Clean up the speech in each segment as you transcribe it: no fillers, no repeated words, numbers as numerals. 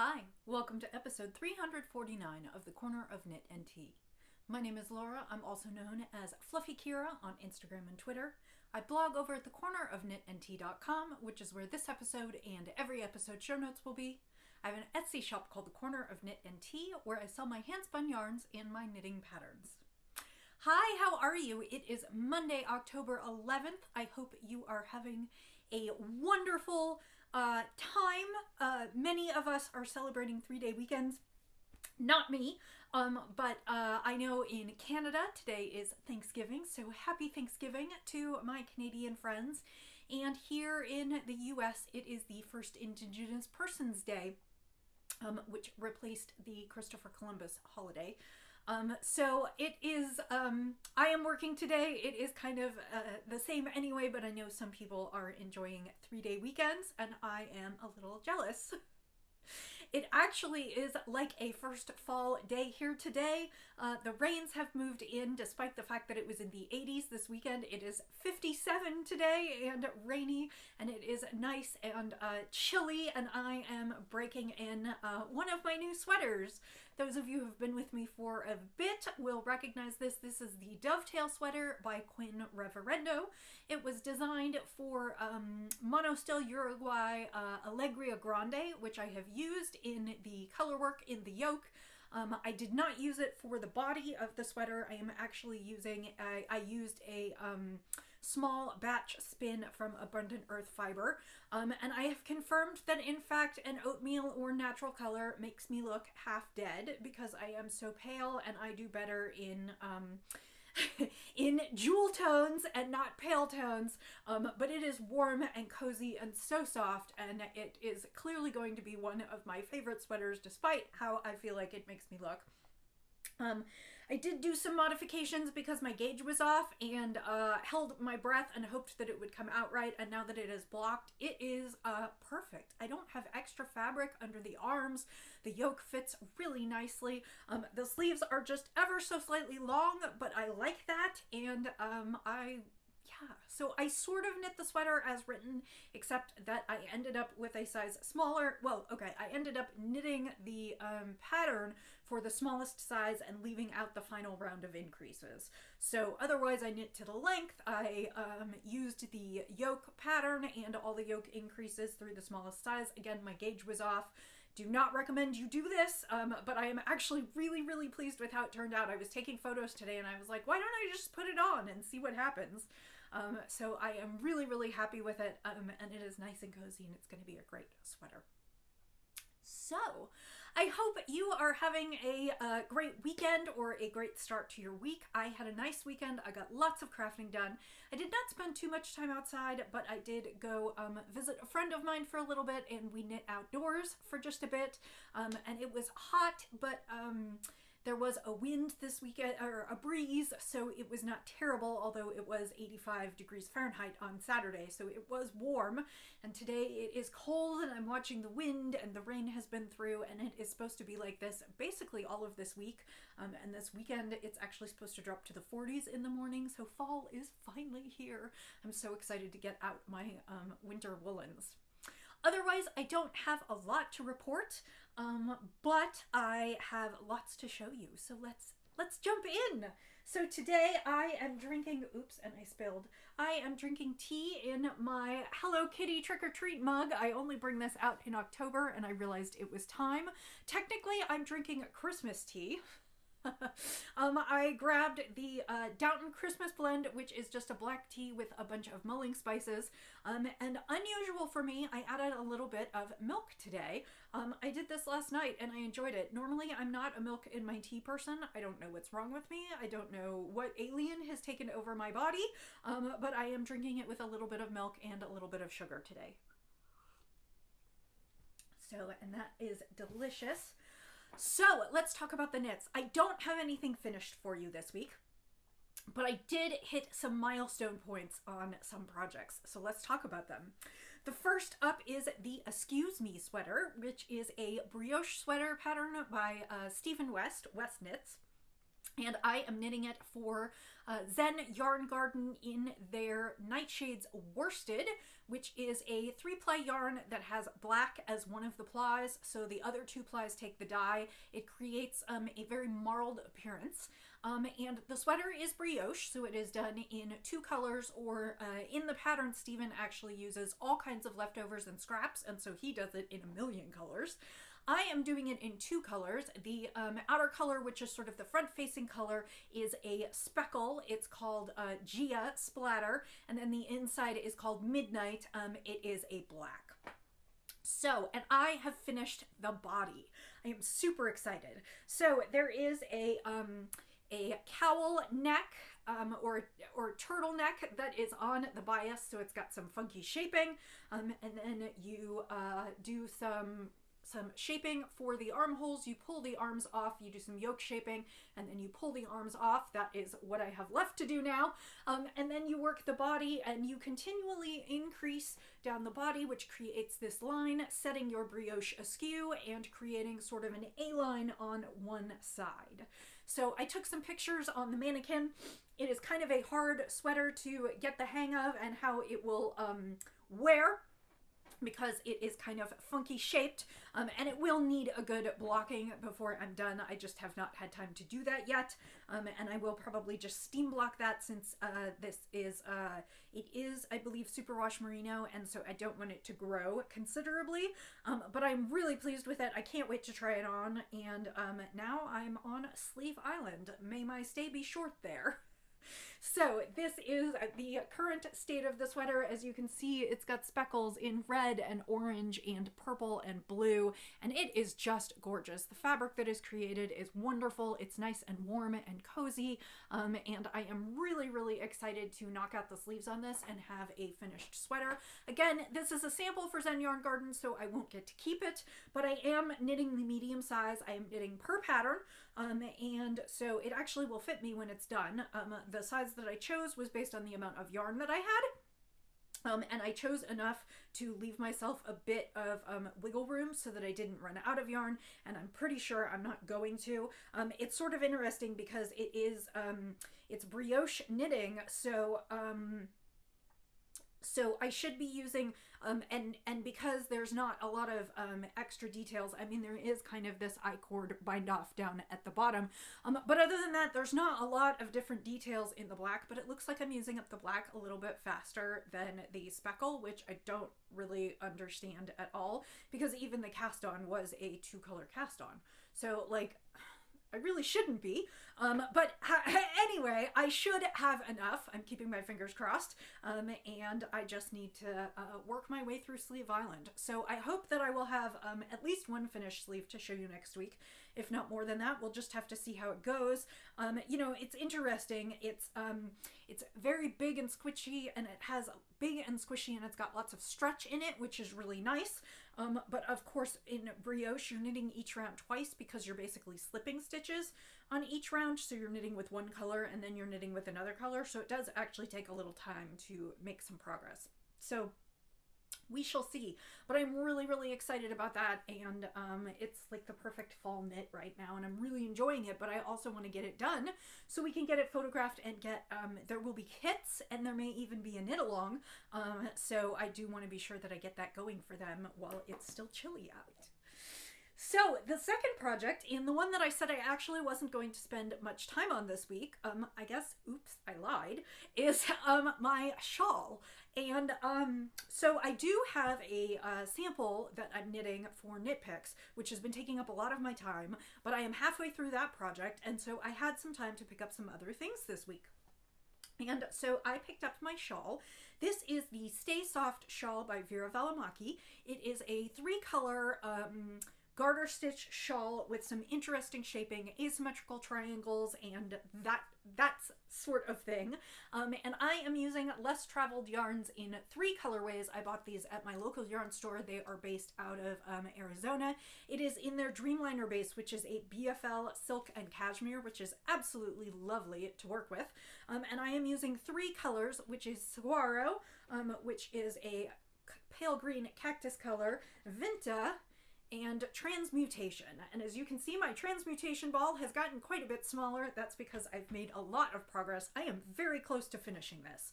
Hi, welcome to episode 349 of The Corner of Knit and Tea. My name is Laura. I'm also known as Fluffy Kira on Instagram and Twitter. I blog over at thecornerofknitandtea.com, which is where this episode and every episode show notes will be. I have an Etsy shop called The Corner of Knit and Tea, where I sell my hand-spun yarns and my knitting patterns. Hi, how are you? It is Monday, October 11th. I hope you are having a wonderful time. Many of us are celebrating 3-day weekends. Not me, but I know in Canada today is Thanksgiving, so happy Thanksgiving to my Canadian friends. And here in the US, it is the first Indigenous Persons Day, which replaced the Christopher Columbus holiday. So it is, I am working today. It is kind of the same anyway, but I know some people are enjoying 3-day weekends, and I am a little jealous. It actually is like a first fall day here today. The rains have moved in despite the fact that it was in the 80s this weekend. It is 57 today and rainy, and it is nice and chilly, and I am breaking in one of my new sweaters. Those of you who have been with me for a bit will recognize this. This is the Dovetail sweater by Quinn Reverendo. It was designed for Monostil Uruguay Alegria Grande, which I have used in the colorwork in the yoke. I did not use it for the body of the sweater. I am actually using, I used a small batch spin from Abundant Earth Fiber, and I have confirmed that in fact an oatmeal or natural color makes me look half dead because I am so pale, and I do better in in jewel tones and not pale tones, but it is warm and cozy and so soft, and it is clearly going to be one of my favorite sweaters despite how I feel like it makes me look. I did do some modifications because my gauge was off, and held my breath and hoped that it would come out right, and now that it is blocked, it is perfect. I don't have extra fabric under the arms. The yoke fits really nicely. The sleeves are just ever so slightly long, but I like that, and so I sort of knit the sweater as written, except that I ended up with a size smaller. Well, okay, I ended up knitting the pattern for the smallest size and leaving out the final round of increases. So otherwise I knit to the length. I used the yoke pattern and all the yoke increases through the smallest size. Again, my gauge was off. Do not recommend you do this, but I am actually really, really pleased with how it turned out. I was taking photos today and I was like, why don't I just put it on and see what happens? So I am really, really happy with it, and it is nice and cozy, and it's going to be a great sweater. So I hope you are having a great weekend or a great start to your week. I had a nice weekend. I got lots of crafting done. I did not spend too much time outside, but I did go visit a friend of mine for a little bit, and we knit outdoors for just a bit, and it was hot, but there was a wind this weekend, or a breeze, so it was not terrible, although it was 85 degrees Fahrenheit on Saturday, so it was warm. And today it is cold, and I'm watching the wind, and the rain has been through, and it is supposed to be like this basically all of this week. And this weekend it's actually supposed to drop to the 40s in the morning, so fall is finally here. I'm so excited to get out my winter woolens. Otherwise, I don't have a lot to report, but I have lots to show you. So let's jump in. So today I am drinking, oops, and I spilled. I am drinking tea in my Hello Kitty trick-or-treat mug. I only bring this out in October, and I realized it was time. Technically, I'm drinking Christmas tea. I grabbed the Downton Christmas Blend, which is just a black tea with a bunch of mulling spices, and unusual for me, I added a little bit of milk today. I did this last night and I enjoyed it. Normally I'm not a milk in my tea person. I don't know what's wrong with me. I don't know what alien has taken over my body, but I am drinking it with a little bit of milk and a little bit of sugar today. So, and that is delicious. So let's talk about the knits. I don't have anything finished for you this week, but I did hit some milestone points on some projects. So let's talk about them. The first up is the Askews Me sweater, which is a brioche sweater pattern by Stephen West Knits. And I am knitting it for Zen Yarn Garden in their Nightshades Worsted, which is a 3-ply yarn that has black as one of the plies, so the other 2 plies take the dye. It creates a very marled appearance. And the sweater is brioche, so it is done in 2 colors, or in the pattern, Stephen actually uses all kinds of leftovers and scraps, and so he does it in a million colors. I am doing it in 2 colors. The outer color, which is sort of the front-facing color, is a speckle. It's called Gia Splatter, and then the inside is called Midnight. It is a black. So, and I have finished the body. I am super excited. So there is a cowl neck or turtleneck that is on the bias, so it's got some funky shaping, and then you do some shaping for the armholes. You pull the arms off, you do some yoke shaping, and then you pull the arms off. That is what I have left to do now. And then you work the body, and you continually increase down the body, which creates this line, setting your brioche askew and creating sort of an A-line on one side. So I took some pictures on the mannequin. It is kind of a hard sweater to get the hang of and how it will wear, because it is kind of funky shaped, and it will need a good blocking before I'm done. I just have not had time to do that yet, and I will probably just steam block that, since this is, it is, I believe, superwash merino, and so I don't want it to grow considerably, but I'm really pleased with it. I can't wait to try it on, and now I'm on Sleeve Island. May my stay be short there. So this is the current state of the sweater. As you can see, it's got speckles in red and orange and purple and blue, and it is just gorgeous. The fabric that is created is wonderful. It's nice and warm and cozy, and I am really, really excited to knock out the sleeves on this and have a finished sweater. Again, this is a sample for Zen Yarn Garden, so I won't get to keep it, but I am knitting the medium size. I am knitting per pattern, and so it actually will fit me when it's done. The size that I chose was based on the amount of yarn that I had, and I chose enough to leave myself a bit of wiggle room so that I didn't run out of yarn, and I'm pretty sure I'm not going to. It's sort of interesting because it is it's brioche knitting, so I should be using, and because there's not a lot of extra details, I mean, there is kind of this I-cord bind off down at the bottom, but other than that, there's not a lot of different details in the black, but it looks like I'm using up the black a little bit faster than the speckle, which I don't really understand at all, because even the cast on was a 2-color cast on. So, like, I really shouldn't be, but anyway, I should have enough. I'm keeping my fingers crossed, and I just need to work my way through Sleeve Island. So I hope that I will have at least one finished sleeve to show you next week. If not more than that, we'll just have to see how it goes. You know, it's interesting. It's very big and squishy, and it has big and squishy, and it's got lots of stretch in it, which is really nice. But of course, in brioche, you're knitting each round twice because you're basically slipping stitches on each round. So you're knitting with one color and then you're knitting with another color. So it does actually take a little time to make some progress. So we shall see, but I'm really, really excited about that, and it's like the perfect fall knit right now, and I'm really enjoying it, but I also want to get it done so we can get it photographed and get, there will be kits, and there may even be a knit along, so I do want to be sure that I get that going for them while it's still chilly out. So the second project, and the one that I said I actually wasn't going to spend much time on this week, I guess, oops, I lied, is my shawl. And so I do have a sample that I'm knitting for Knit Picks, which has been taking up a lot of my time, but I am halfway through that project, and so I had some time to pick up some other things this week. And so I picked up my shawl. This is the Stay Soft shawl by Vera Velamaki. It is a 3-color garter stitch shawl with some interesting shaping, asymmetrical triangles, and that sort of thing. And I am using less traveled yarns in 3 colorways. I bought these at my local yarn store. They are based out of Arizona. It is in their Dreamliner base, which is a BFL silk and cashmere, which is absolutely lovely to work with. And I am using 3 colors, which is Saguaro, which is a pale green cactus color, Vinta, and transmutation. And as you can see, my transmutation ball has gotten quite a bit smaller. That's because I've made a lot of progress. I am very close to finishing this.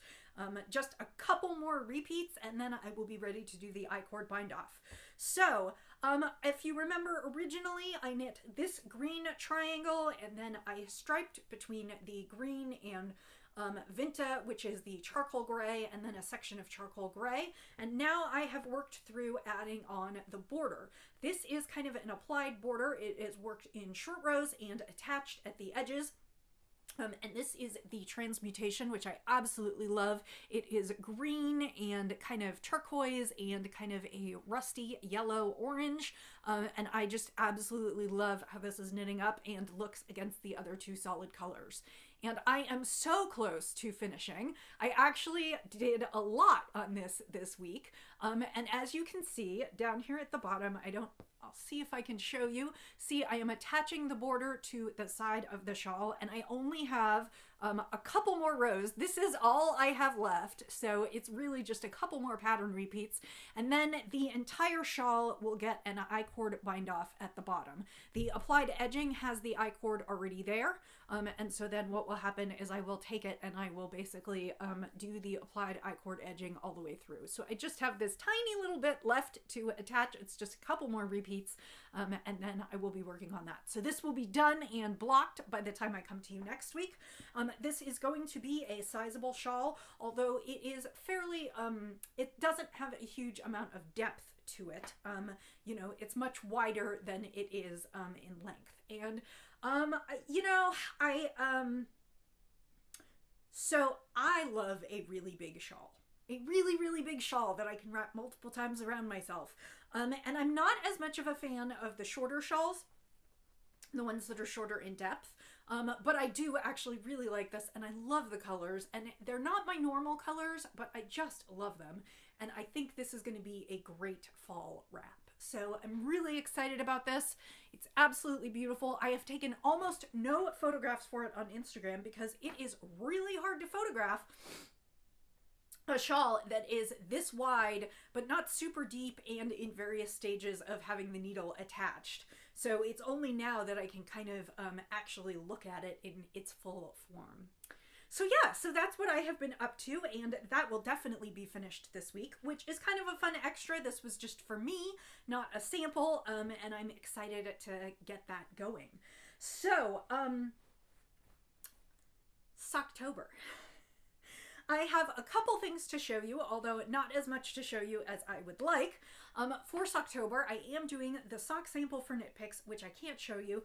Just a couple more repeats and then I will be ready to do the I-cord bind off. So if you remember, originally I knit this green triangle and then I striped between the green and Vinta, which is the charcoal gray, and then a section of charcoal gray. And now I have worked through adding on the border. This is kind of an applied border. It is worked in short rows and attached at the edges. And this is the transmutation, which I absolutely love. It is green and kind of turquoise and kind of a rusty yellow orange. And I just absolutely love how this is knitting up and looks against the other two solid colors. And I am so close to finishing. I actually did a lot on this week. And as you can see down here at the bottom, I'll see if I can show you. See, I am attaching the border to the side of the shawl and I only have a couple more rows. This is all I have left. So it's really just a couple more pattern repeats. And then the entire shawl will get an I-cord bind off at the bottom. The applied edging has the I-cord already there. And so then what will happen is I will take it and I will basically do the applied I-cord edging all the way through. So I just have this tiny little bit left to attach. It's just a couple more repeats and then I will be working on that. So this will be done and blocked by the time I come to you next week. This is going to be a sizable shawl, although it is fairly, it doesn't have a huge amount of depth to it. You know, it's much wider than it is in length. And you know, so I love a really big shawl. A really, really big shawl that I can wrap multiple times around myself. And I'm not as much of a fan of the shorter shawls, the ones that are shorter in depth. But I do actually really like this and I love the colors, and they're not my normal colors, but I just love them. And I think this is going to be a great fall wrap. So I'm really excited about this. It's absolutely beautiful. I have taken almost no photographs for it on Instagram because it is really hard to photograph a shawl that is this wide, but not super deep and in various stages of having the needle attached. So it's only now that I can kind of actually look at it in its full form. So yeah, so that's what I have been up to, and that will definitely be finished this week, which is kind of a fun extra. This was just for me, not a sample, and I'm excited to get that going. So, Socktober. I have a couple things to show you, although not as much to show you as I would like. For Socktober, I am doing the sock sample for Knit Picks, which I can't show you.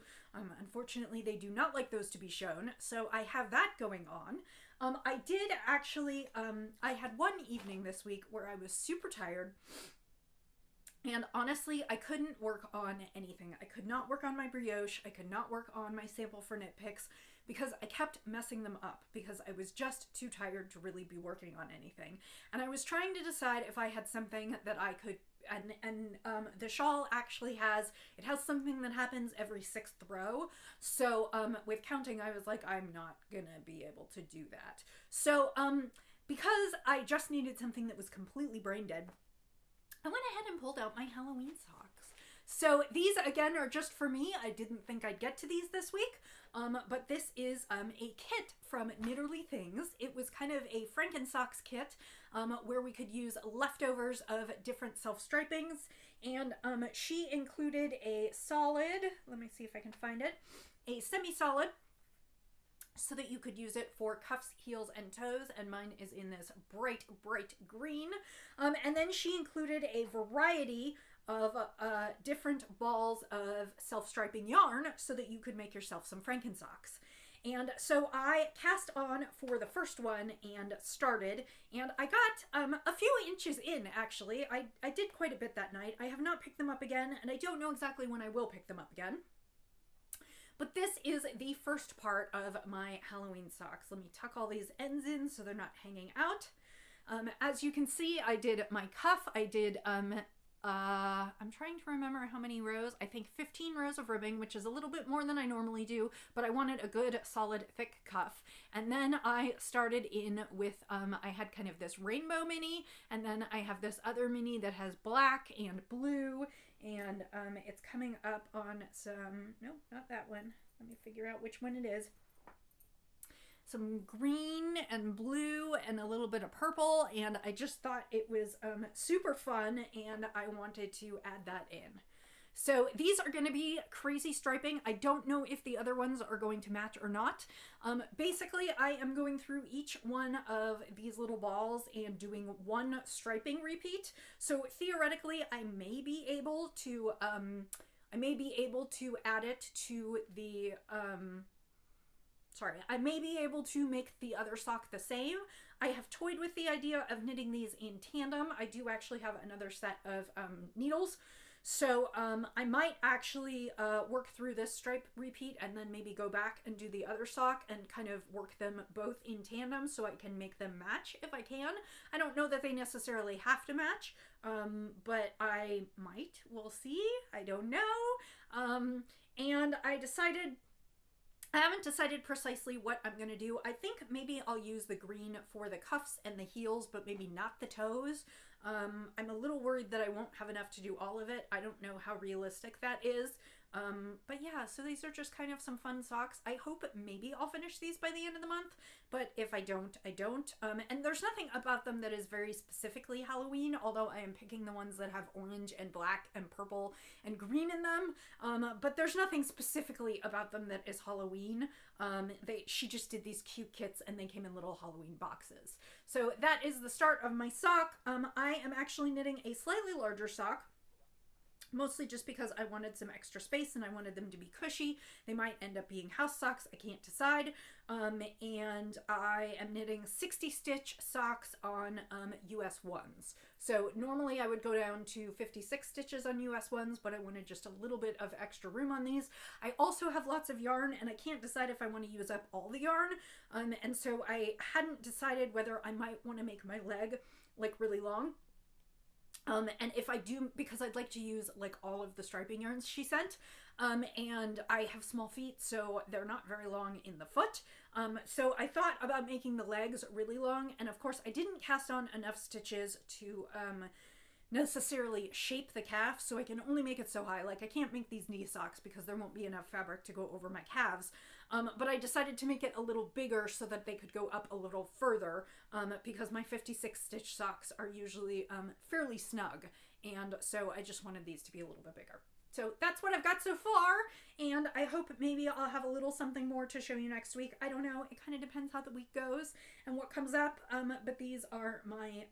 Unfortunately, they do not like those to be shown, so I have that going on. I did actually, I had one evening this week where I was super tired, and honestly, I couldn't work on anything. I could not work on my brioche. I could not work on my sample for Knit Picks because I kept messing them up because I was just too tired to really be working on anything. And I was trying to decide if I had something that I could, and the shawl actually has, it has something that happens every 6th row. So with counting, I was like, I'm not gonna be able to do that. So because I just needed something that was completely brain dead, I went ahead and pulled out my Halloween socks. So these, again, are just for me. I didn't think I'd get to these this week, but this is a kit from Knitterly Things. It was kind of a Frankensocks kit where we could use leftovers of different self-stripings, and she included a solid, let me see if I can find it, a semi-solid, so that you could use it for cuffs, heels, and toes, and mine is in this bright, bright green. And then she included a variety of different balls of self-striping yarn so that you could make yourself some Frankensocks. And so I cast on for the first one and started, and I got a few inches in, actually. I did quite a bit that night. I have not picked them up again, and I don't know exactly when I will pick them up again. But this is the first part of my Halloween socks. Let me tuck all these ends in so they're not hanging out. As you can see, I did my cuff. I did I'm trying to remember how many rows. I think 15 rows of ribbing, which is a little bit more than I normally do, but I wanted a good solid thick cuff. And then I started in with, I had kind of this rainbow mini, and then I have this other mini that has black and blue, and it's coming up on some, no, not that one. Let me figure out which one it is. Some green and blue and a little bit of purple, and I just thought it was super fun, and I wanted to add that in. So these are going to be crazy striping. I don't know if the other ones are going to match or not. Basically, I am going through each one of these little balls and doing one striping repeat. So theoretically, I may be able to add it to the I may be able to make the other sock the same. I have toyed with the idea of knitting these in tandem. I do actually have another set of needles. So I might actually work through this stripe repeat and then maybe go back and do the other sock and kind of work them both in tandem so I can make them match if I can. I don't know that they necessarily have to match, but I might. We'll see. I don't know. And I haven't decided precisely what I'm going to do. I think maybe I'll use the green for the cuffs and the heels, but maybe not the toes. I'm a little worried that I won't have enough to do all of it. I don't know how realistic that is. But yeah, so these are just kind of some fun socks. I hope maybe I'll finish these by the end of the month, but if I don't, I don't. And there's nothing about them that is very specifically Halloween, although I am picking the ones that have orange and black and purple and green in them. But there's nothing specifically about them that is Halloween. She just did these cute kits and they came in little Halloween boxes. So that is the start of my sock. I am actually knitting a slightly larger sock, mostly just because I wanted some extra space and I wanted them to be cushy. They might end up being house socks, I can't decide. And I am knitting 60 stitch socks on US ones. So normally I would go down to 56 stitches on US ones, but I wanted just a little bit of extra room on these. I also have lots of yarn and I can't decide if I want to use up all the yarn. And so I hadn't decided whether I might want to make my leg like really long. And if I do, because I'd like to use like all of the striping yarns she sent, and I have small feet, so they're not very long in the foot. So I thought about making the legs really long, and of course I didn't cast on enough stitches to necessarily shape the calf, so I can only make it so high. Like I can't make these knee socks because there won't be enough fabric to go over my calves. But I decided to make it a little bigger so that they could go up a little further, because my 56 stitch socks are usually fairly snug, and so I just wanted these to be a little bit bigger. So that's what I've got so far, and I hope maybe I'll have a little something more to show you next week. I don't know, it kind of depends how the week goes and what comes up, but these are my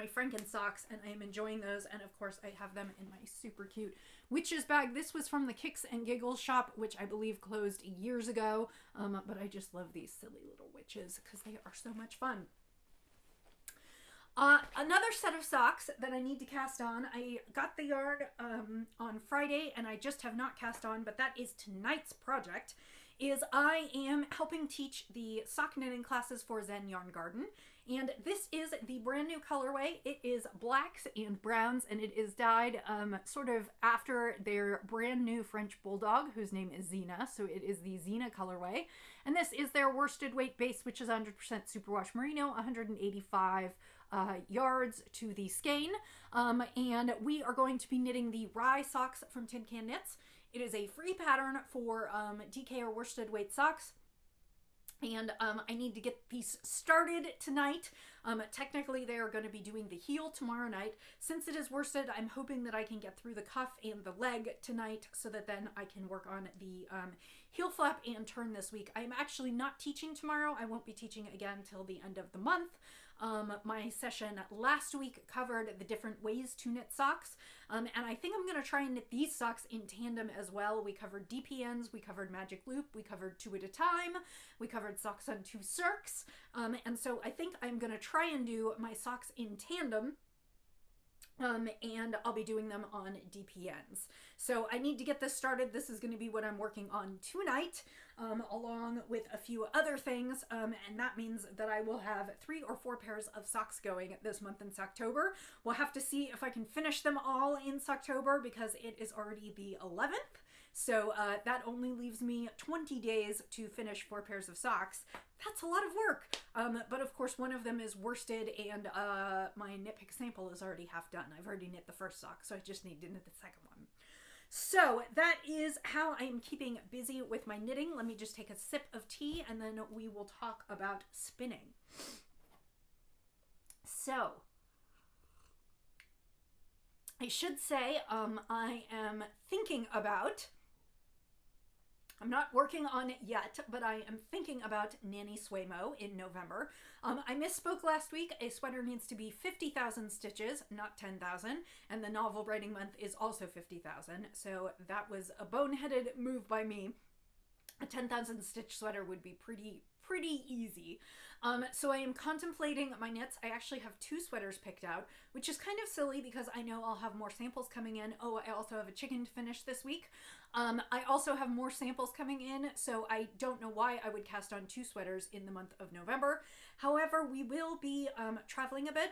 Franken socks, and I am enjoying those. And of course I have them in my super cute witches bag. This was from the Kicks and Giggles shop, which I believe closed years ago, but I just love these silly little witches because they are so much fun. Another set of socks that I need to cast on. I got the yarn on Friday and I just have not cast on, but that is tonight's project. Is I am helping teach the sock knitting classes for Zen Yarn Garden, and this is the brand new colorway. It is blacks and browns, and it is dyed sort of after their brand new French bulldog, whose name is Xena, so it is the Xena colorway. And this is their worsted weight base, which is 100% superwash merino, 185 yards to the skein, and we are going to be knitting the Rye socks from Tin Can Knits. It is a free pattern for DK or worsted weight socks, and I need to get these started tonight. Technically, they are going to be doing the heel tomorrow night. Since it is worsted, I'm hoping that I can get through the cuff and the leg tonight so that then I can work on the heel flap and turn this week. I'm actually not teaching tomorrow. I won't be teaching again till the end of the month. My session last week covered the different ways to knit socks, and I think I'm going to try and knit these socks in tandem as well. We covered DPNs, we covered magic loop, we covered 2 at a time, we covered socks on 2 circs, and so I think I'm going to try and do my socks in tandem And I'll be doing them on DPNs. So I need to get this started. This is going to be what I'm working on tonight, along with a few other things. And that means that I will have 3 or 4 pairs of socks going this month in Socktober. We'll have to see if I can finish them all in Socktober because it is already the 11th. So that only leaves me 20 days to finish 4 pairs of socks. That's a lot of work. But of course, one of them is worsted and my knit pick sample is already half done. I've already knit the first sock, so I just need to knit the second one. So that is how I am keeping busy with my knitting. Let me just take a sip of tea and then we will talk about spinning. So I should say I am thinking about, I'm not working on it yet, but I am thinking about Nanny Swaymo in November. I misspoke last week. A sweater needs to be 50,000 stitches, not 10,000. And the novel writing month is also 50,000. So that was a boneheaded move by me. A 10,000 stitch sweater would be pretty easy. So I am contemplating my knits. I actually have 2 sweaters picked out, which is kind of silly because I know I'll have more samples coming in. Oh, I also have a chicken to finish this week. I also have more samples coming in, so I don't know why I would cast on 2 sweaters in the month of November. However, we will be traveling a bit.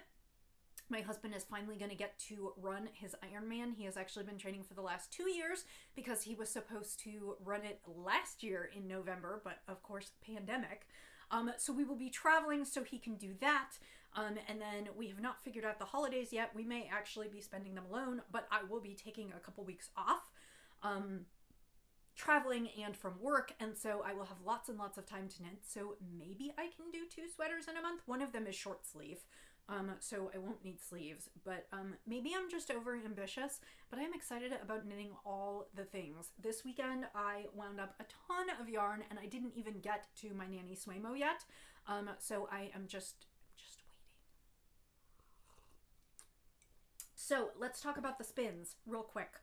My husband is finally going to get to run his Ironman. He has actually been training for the last 2 years because he was supposed to run it last year in November, but of course, pandemic. So we will be traveling so he can do that. And then we have not figured out the holidays yet. We may actually be spending them alone, but I will be taking a couple weeks off, traveling and from work. And so I will have lots and lots of time to knit. So maybe I can do 2 sweaters in a month. One of them is short sleeve. So I won't need sleeves, but maybe I'm just over ambitious, but I'm excited about knitting all the things. This weekend I wound up a ton of yarn and I didn't even get to my Nanny Swaymo yet. So I am just waiting. So let's talk about the spins real quick.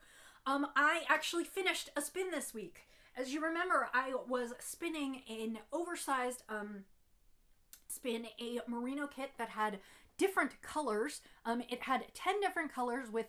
I actually finished a spin this week. As you remember, I was spinning an oversized spin, a merino kit that had different colors. It had 10 different colors with,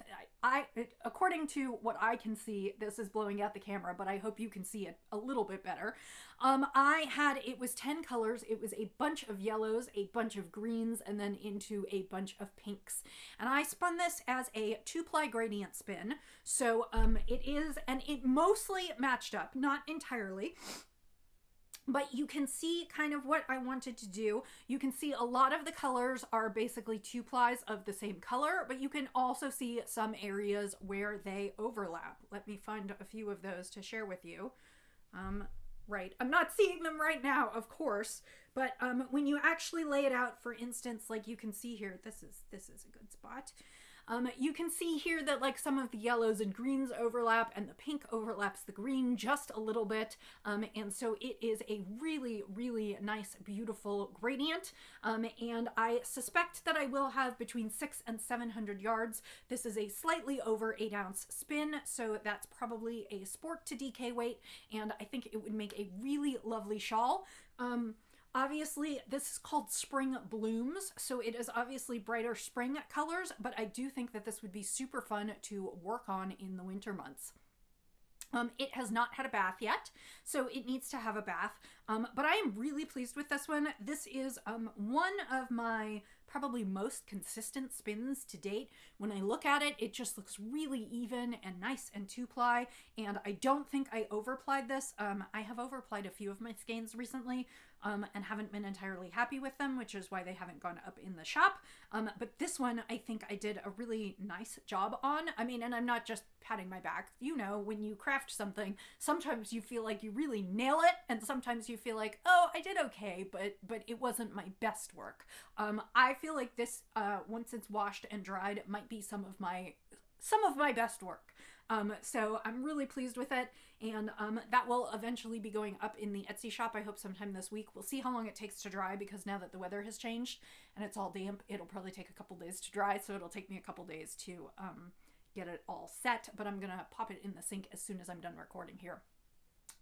according to what I can see, this is blowing out the camera, but I hope you can see it a little bit better. It was 10 colors. It was a bunch of yellows, a bunch of greens, and then into a bunch of pinks. And I spun this as a 2-ply gradient spin. So it is, and it mostly matched up, not entirely. But you can see kind of what I wanted to do. You can see a lot of the colors are basically 2 plies of the same color, but you can also see some areas where they overlap. Let me find a few of those to share with you. Right, I'm not seeing them right now, of course, but when you actually lay it out, for instance, like you can see here, this is a good spot. You can see here that like some of the yellows and greens overlap and the pink overlaps the green just a little bit. And so it is a really, really nice, beautiful gradient. And I suspect that I will have between 600 and 700 yards. This is a slightly over 8-ounce spin, so that's probably a sport to DK weight. And I think it would make a really lovely shawl. Obviously, this is called Spring Blooms, so it is obviously brighter spring colors, but I do think that this would be super fun to work on in the winter months. It has not had a bath yet, so it needs to have a bath, but I am really pleased with this one. This is one of my probably most consistent spins to date. When I look at it, it just looks really even and nice and 2-ply, and I don't think I overplied this. I have overplied a few of my skeins recently, and haven't been entirely happy with them, which is why they haven't gone up in the shop. But this one, I think I did a really nice job on. I mean, and I'm not just patting my back. You know, when you craft something, sometimes you feel like you really nail it, and sometimes you feel like, oh, I did okay, but it wasn't my best work. I feel like this, once it's washed and dried, might be some of my best work. So I'm really pleased with it, and that will eventually be going up in the Etsy shop, I hope sometime this week. We'll see how long it takes to dry, because now that the weather has changed and it's all damp, it'll probably take a couple days to dry, so it'll take me a couple days to get it all set, but I'm gonna pop it in the sink as soon as I'm done recording here.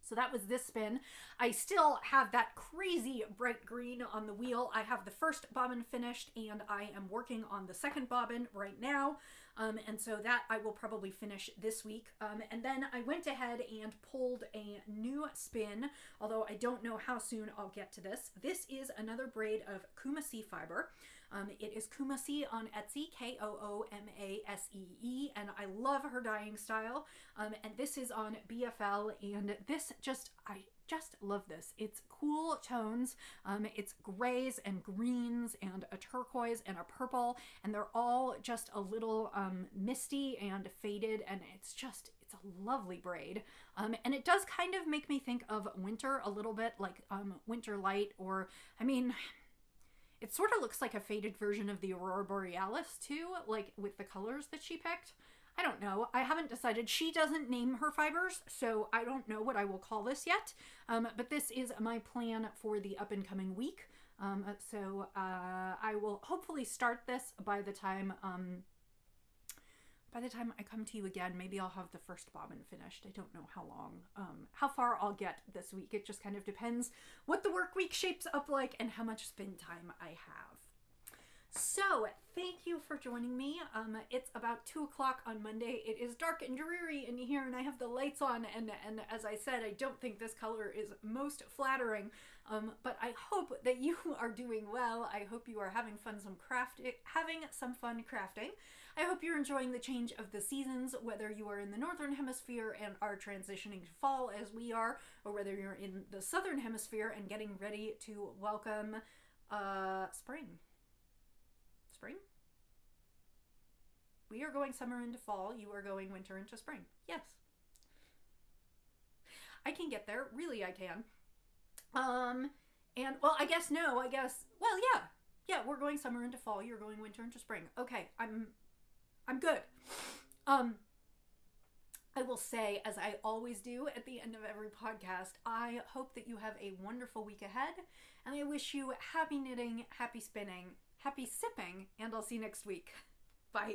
So that was this spin. I still have that crazy bright green on the wheel. I have the first bobbin finished and I am working on the second bobbin right now. And so that I will probably finish this week. And then I went ahead and pulled a new spin, although I don't know how soon I'll get to this. This is another braid of Kumasi fiber. It is Kumasi on Etsy, Koomasee, and I love her dyeing style. And this is on BFL, and this I just love this. It's cool tones. It's grays and greens and a turquoise and a purple, and they're all just a little misty and faded, and it's a lovely braid. And it does kind of make me think of winter a little bit, like Winter Light, or, I mean, it sort of looks like a faded version of the Aurora Borealis too, like with the colors that she picked. I don't know. I haven't decided. She doesn't name her fibers, so I don't know what I will call this yet. But this is my plan for the up and coming week. So I will hopefully start this by the time I come to you again. Maybe I'll have the first bobbin finished. I don't know how long, how far I'll get this week. It just kind of depends what the work week shapes up like and how much spin time I have. So, thank you for joining me. It's about 2 o'clock on Monday. It is dark and dreary in here, and I have the lights on, and as I said, I don't think this color is most flattering, but I hope that you are doing well. I hope you are having some fun crafting. I hope you're enjoying the change of the seasons, whether you are in the Northern Hemisphere and are transitioning to fall as we are, or whether you're in the Southern Hemisphere and getting ready to welcome spring. Spring? We are going summer into fall. You are going winter into spring. Yes. I can get there. Really, I can. And, well, I guess no. Well, yeah. Yeah, we're going summer into fall. You're going winter into spring. Okay, I'm good. I will say, as I always do at the end of every podcast, I hope that you have a wonderful week ahead, and I wish you happy knitting, happy spinning, happy sipping, and I'll see you next week. Bye.